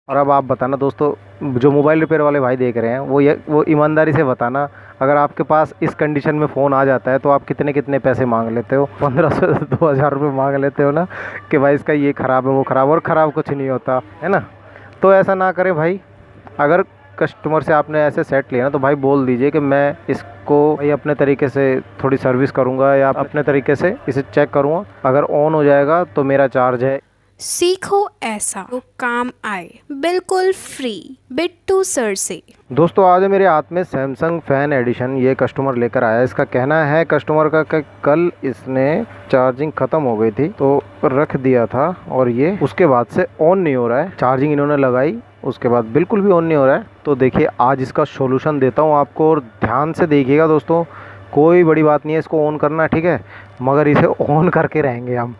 और अब आप बताना दोस्तों, जो मोबाइल रिपेयर वाले भाई देख रहे हैं वो ईमानदारी से बताना, अगर आपके पास इस कंडीशन में फ़ोन आ जाता है तो आप कितने कितने पैसे मांग लेते हो? 1500 से 2000 रुपये मांग लेते हो ना, कि भाई इसका ये ख़राब है वो ख़राब, और ख़राब कुछ नहीं होता है ना। तो ऐसा ना करें भाई। अगर कस्टमर से आपने ऐसे सेट लिया ना, तो भाई बोल दीजिए कि मैं इसको भाई अपने तरीके से थोड़ी सर्विस करूँगा या अपने तरीके से इसे चेक करूँगा, अगर ऑन हो जाएगा तो मेरा चार्ज है। सीखो ऐसा तो काम आए, बिल्कुल फ्री बिट्टू सर से। दोस्तों आज मेरे हाथ में सैमसंग फ़ैन एडिशन ये कस्टमर लेकर आया है। इसका कहना है कस्टमर का कि कल इसने चार्जिंग ख़त्म हो गई थी तो रख दिया था, और ये उसके बाद से ऑन नहीं हो रहा है। चार्जिंग इन्होंने लगाई, उसके बाद बिल्कुल भी ऑन नहीं हो रहा है। तो देखिए आज इसका सोल्यूशन देता हूँ आपको, और ध्यान से देखिएगा दोस्तों, कोई बड़ी बात नहीं है इसको ऑन करना, ठीक है, मगर इसे ऑन करके रहेंगे हम।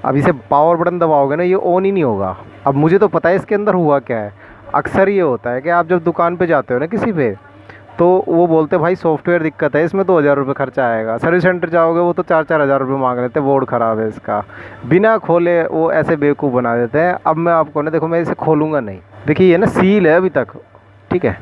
अब इसे पावर बटन दबाओगे ना, ये ऑन ही नहीं होगा। अब मुझे तो पता है इसके अंदर हुआ क्या है। अक्सर ये होता है कि आप जब दुकान पे जाते हो ना किसी पे, तो वो बोलते भाई सॉफ्टवेयर दिक्कत है, इसमें 2000 रुपये खर्चा आएगा। सर्विस सेंटर जाओगे वो तो 4-4 हज़ार रुपये मांग लेते हैं, बोर्ड ख़राब है इसका। बिना खोले वो ऐसे बेवकूफ़ बना देते हैं। अब मैं आपको ना, देखो मैं इसे खोलूँगा नहीं, देखिए ये ना सील है अभी तक, ठीक है,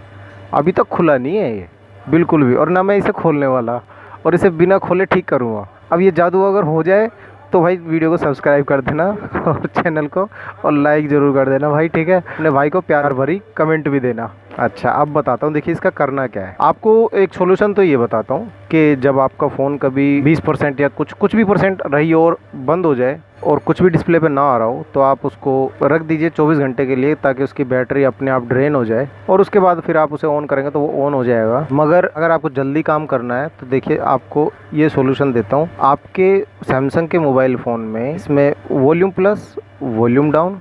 अभी तक खुला नहीं है ये बिल्कुल भी, और ना मैं इसे खोलने वाला, और इसे बिना खोले ठीक करूँगा। अब ये जादू अगर हो जाए तो भाई वीडियो को सब्सक्राइब कर देना और चैनल को और लाइक ज़रूर कर देना भाई, ठीक है। अपने भाई को प्यार भरी कमेंट भी देना। अच्छा अब बताता हूँ, देखिए इसका करना क्या है। आपको एक सोल्यूशन तो ये बताता हूँ कि जब आपका फ़ोन कभी 20% या कुछ भी परसेंट रही और बंद हो जाए और कुछ भी डिस्प्ले पे ना आ रहा हो, तो आप उसको रख दीजिए 24 घंटे के लिए, ताकि उसकी बैटरी अपने आप ड्रेन हो जाए, और उसके बाद फिर आप उसे ऑन करेंगे तो वो ऑन हो जाएगा। मगर अगर आपको जल्दी काम करना है तो देखिए आपको ये सोल्यूशन देता हूँ। आपके सैमसंग के मोबाइल फ़ोन में इसमें वॉल्यूम प्लस, वॉल्यूम डाउन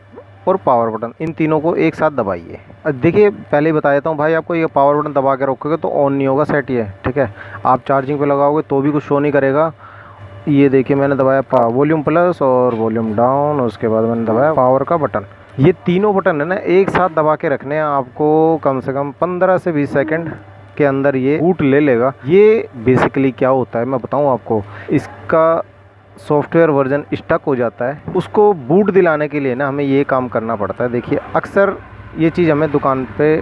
और पावर बटन, इन तीनों को एक साथ दबाइए। देखिए पहले ही बता देता हूँ भाई आपको, ये पावर बटन दबा के रखोगे तो ऑन नहीं होगा सेट ये, ठीक है। आप चार्जिंग पे लगाओगे तो भी कुछ शो नहीं करेगा। ये देखिए मैंने दबाया वॉल्यूम प्लस और वॉल्यूम डाउन, उसके बाद मैंने दबाया पावर का बटन। ये तीनों बटन है ना एक साथ दबा के रखने हैं आपको, कम से कम 15 से 20 सेकंड के अंदर ये बूट ले लेगा। ये बेसिकली क्या होता है मैं बताऊँ आपको, इसका सॉफ्टवेयर वर्जन स्टक हो जाता है, उसको बूट दिलाने के लिए ना हमें ये काम करना पड़ता है। देखिए अक्सर ये चीज़ हमें दुकान पे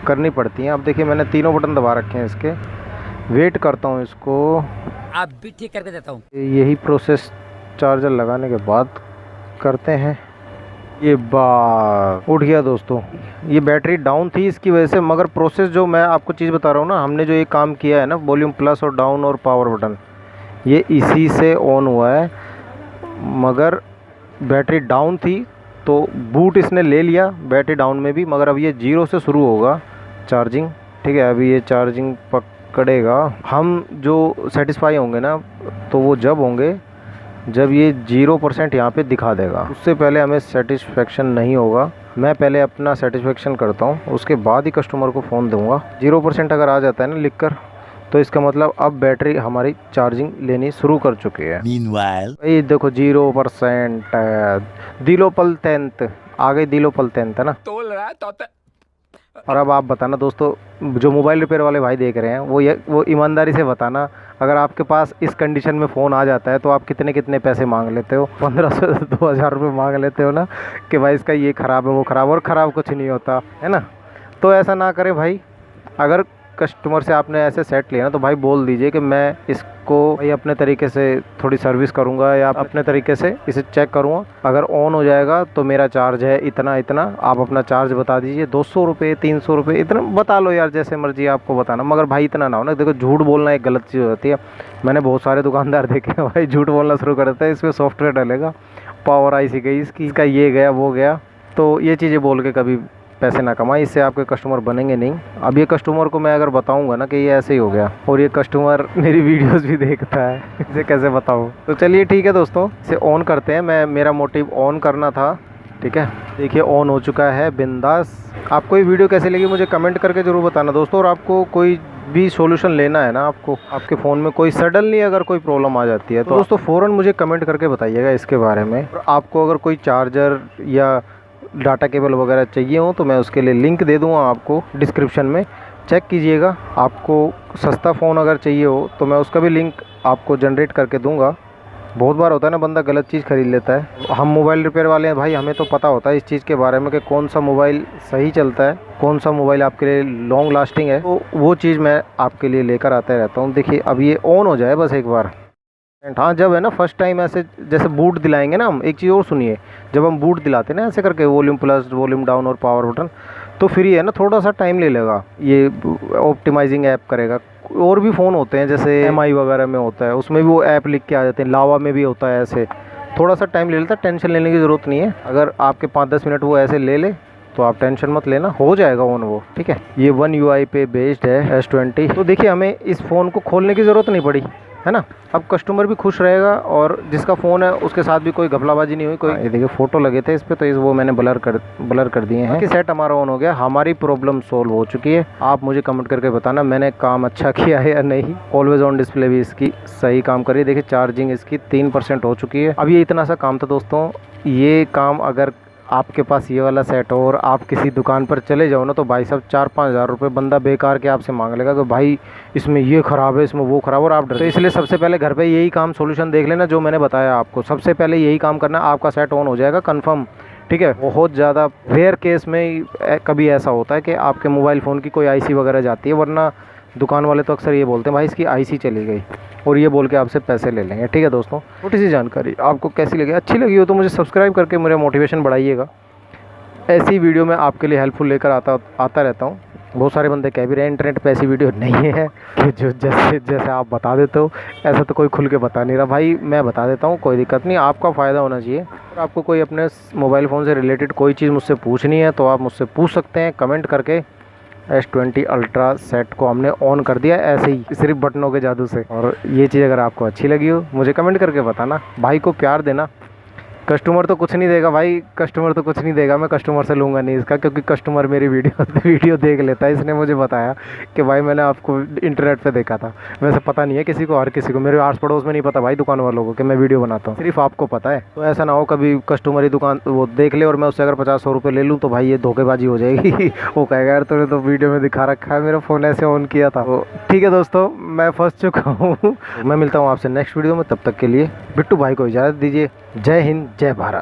करनी पड़ती है। अब देखिए मैंने तीनों बटन दबा रखे हैं इसके, वेट करता हूँ इसको, आप भी ठीक करके देता हूँ। यही प्रोसेस चार्जर लगाने के बाद करते हैं। ये बात उठ गया दोस्तों, ये बैटरी डाउन थी इसकी वजह से, मगर प्रोसेस जो मैं आपको चीज़ बता रहा हूँ ना, हमने जो ये काम किया है ना, वॉल्यूम प्लस और डाउन और पावर बटन, ये इसी से ऑन हुआ है। मगर बैटरी डाउन थी तो बूट इसने ले लिया बैटरी डाउन में भी, मगर अब ये 0 से शुरू होगा चार्जिंग, ठीक है। अभी ये चार्जिंग पकड़ेगा, हम जो सेटिस्फाई होंगे ना तो वो जब होंगे जब ये 0% यहाँ पे दिखा देगा, उससे पहले हमें सेटिस्फेक्शन नहीं होगा। मैं पहले अपना सेटिस्फेक्शन करता हूँ, उसके बाद ही कस्टमर को फ़ोन दूंगा। 0% अगर आ जाता है ना लिख कर, तो इसका मतलब अब बैटरी हमारी चार्जिंग लेनी शुरू कर चुकी है। Meanwhile, ये देखो 0% दिलो पल तेंत आ गई, दिलो पल तेंत है ना। तोल रहा है तोते। और अब आप बताना दोस्तों, जो मोबाइल रिपेयर वाले भाई देख रहे हैं वो ईमानदारी से बताना, अगर आपके पास इस कंडीशन में फ़ोन आ जाता है तो आप कितने कितने पैसे मांग लेते हो? 1500 से 2000 रुपये मांग लेते हो ना, कि भाई इसका ये ख़राब है वो ख़राब, और ख़राब कुछ नहीं होता है ना। तो ऐसा ना करें भाई। अगर कस्टमर से आपने ऐसे सेट लिया ना, तो भाई बोल दीजिए कि मैं इसको भाई अपने तरीके से थोड़ी सर्विस करूंगा या अपने तरीके से इसे चेक करूंगा, अगर ऑन हो जाएगा तो मेरा चार्ज है इतना इतना। आप अपना चार्ज बता दीजिए, 200 रुपये 300 रुपये इतना बता लो यार, जैसे मर्जी आपको बताना, मगर भाई इतना ना हो ना। देखो झूठ बोलना एक गलत चीज़ होती है, मैंने बहुत सारे दुकानदार देखे हैं भाई झूठ बोलना शुरू कर देते हैं, इसमें सॉफ्टवेयर डलेगा, पावर आईसी गई इसकी, इसका ये गया वो गया, तो ये चीज़ें बोल के कभी पैसे ना कमाएं, इससे आपके कस्टमर बनेंगे नहीं। अब ये कस्टमर को मैं अगर बताऊंगा ना कि ये ऐसे ही हो गया, और ये कस्टमर मेरी वीडियोस भी देखता है, इसे कैसे बताऊं? तो चलिए ठीक है दोस्तों, इसे ऑन करते हैं। मेरा मोटिव ऑन करना था, ठीक है। देखिए ऑन हो चुका है बिंदास। आपको ये वीडियो कैसे लगी मुझे कमेंट करके ज़रूर बताना दोस्तों। और आपको कोई भी सॉल्यूशन लेना है ना, आपको आपके फ़ोन में कोई सडनली अगर कोई प्रॉब्लम आ जाती है तो दोस्तों फ़ौरन मुझे कमेंट करके बताइएगा इसके बारे में। और आपको अगर कोई चार्जर या डाटा केबल वगैरह चाहिए हो तो मैं उसके लिए लिंक दे दूँगा आपको डिस्क्रिप्शन में, चेक कीजिएगा। आपको सस्ता फ़ोन अगर चाहिए हो तो मैं उसका भी लिंक आपको जनरेट करके दूँगा, बहुत बार होता है ना, बंदा गलत चीज़ खरीद लेता है। हम मोबाइल रिपेयर वाले हैं भाई, हमें तो पता होता है इस चीज़ के बारे में कि कौन सा मोबाइल सही चलता है, कौन सा मोबाइल आपके लिए लॉन्ग लास्टिंग है। तो वो चीज़ मैं आपके लिए लेकर आता रहता हूँ। देखिए अब ये ऑन हो जाए बस एक बार। हाँ, जब है ना फर्स्ट टाइम ऐसे जैसे बूट दिलाएंगे ना हम, एक चीज़ और सुनिए, जब हम बूट दिलाते हैं ना ऐसे करके वॉल्यूम प्लस वॉल्यूम डाउन और पावर बटन, तो फिर ये है ना थोड़ा सा टाइम ले लेगा, ये ऑप्टिमाइजिंग ऐप करेगा। और भी फ़ोन होते हैं जैसे MI वगैरह में होता है, उसमें भी वो ऐप लिख के आ जाते हैं, लावा में भी होता है ऐसे, थोड़ा सा टाइम ले लेता है। टेंशन लेने की ज़रूरत नहीं है, अगर आपके 5-10 मिनट वो ऐसे ले ले तो आप टेंशन मत लेना, हो जाएगा ऑन वो, ठीक है। ये One UI पे बेस्ड है S20। तो देखिए हमें इस फ़ोन को खोलने की ज़रूरत नहीं पड़ी, है ना। अब कस्टमर भी खुश रहेगा और जिसका फ़ोन है उसके साथ भी कोई घपलाबाजी नहीं हुई। कोई ये देखिए फ़ोटो लगे थे इस पर, तो वो मैंने ब्लर कर दिए हैं कि सेट हमारा ऑन हो गया, हमारी प्रॉब्लम सोल्व हो चुकी है। आप मुझे कमेंट करके बताना मैंने काम अच्छा किया है या नहीं। ऑलवेज ऑन डिस्प्ले भी इसकी सही काम कर रही है। देखिए चार्जिंग इसकी 3% हो चुकी है। अब ये इतना सा काम था दोस्तों, ये काम अगर आपके पास ये वाला सेट हो और आप किसी दुकान पर चले जाओ ना, तो भाई साहब 4-5 हज़ार रुपये बंदा बेकार के आपसे मांग लेगा कि भाई इसमें ये ख़राब है, इसमें वो ख़राब, और आप डर। तो इसलिए सबसे पहले घर पे यही काम सोल्यूशन देख लेना जो मैंने बताया आपको। सबसे पहले यही काम करना, आपका सेट ऑन हो जाएगा कंफर्म, ठीक है। बहुत ज़्यादा रेयर केस में कभी ऐसा होता है कि आपके मोबाइल फ़ोन की कोई IC वगैरह जाती है, वरना दुकान वाले तो अक्सर ये बोलते हैं भाई इसकी IC चली गई, और ये बोल के आपसे पैसे ले लेंगे, ठीक है दोस्तों। छोटी सी जानकारी आपको कैसी लगी, अच्छी लगी हो तो मुझे सब्सक्राइब करके मेरा मोटिवेशन बढ़ाइएगा। ऐसी वीडियो मैं आपके लिए हेल्पफुल लेकर आता रहता हूँ। बहुत सारे बंदे कह भी रहे हैं इंटरनेट पे ऐसी वीडियो नहीं है कि जो जैसे आप बता देते हो, ऐसा तो कोई खुल के बता नहीं रहा भाई। मैं बता देता हूँ, कोई दिक्कत नहीं, आपका फ़ायदा होना चाहिए। और आपको कोई अपने मोबाइल फ़ोन से रिलेटेड कोई चीज़ मुझसे पूछनी है तो आप मुझसे पूछ सकते हैं कमेंट करके। S20 अल्ट्रा सेट को हमने ऑन कर दिया ऐसे ही, सिर्फ बटनों के जादू से। और ये चीज़ अगर आपको अच्छी लगी हो मुझे कमेंट करके बताना। भाई को प्यार देना, कस्टमर तो कुछ नहीं देगा भाई, कस्टमर तो कुछ नहीं देगा, मैं कस्टमर से लूँगा नहीं इसका, क्योंकि कस्टमर मेरी वीडियो देख लेता है। इसने मुझे बताया कि भाई मैंने आपको इंटरनेट पे देखा था। वैसे पता नहीं है किसी को, हर किसी को, मेरे आस पड़ोस में नहीं पता भाई दुकान वालों को कि मैं वीडियो बनाता हूँ, सिर्फ आपको पता है। तो ऐसा ना हो कभी कस्टमर ही दुकान वो देख ले और मैं उससे अगर 50-100 रुपये ले लूँ तो भाई ये धोखेबाजी हो जाएगी। वो कहेगा यार तूने तो वीडियो में दिखा रखा है, मेरा फ़ोन ऐसे ऑन किया था। तो ठीक है दोस्तों, मैं फंस चुका हूँ। मैं मिलता हूँ आपसे नेक्स्ट वीडियो में, तब तक के लिए बिट्टू भाई को इजाज़त दीजिए। जय हिंद, जय भारत।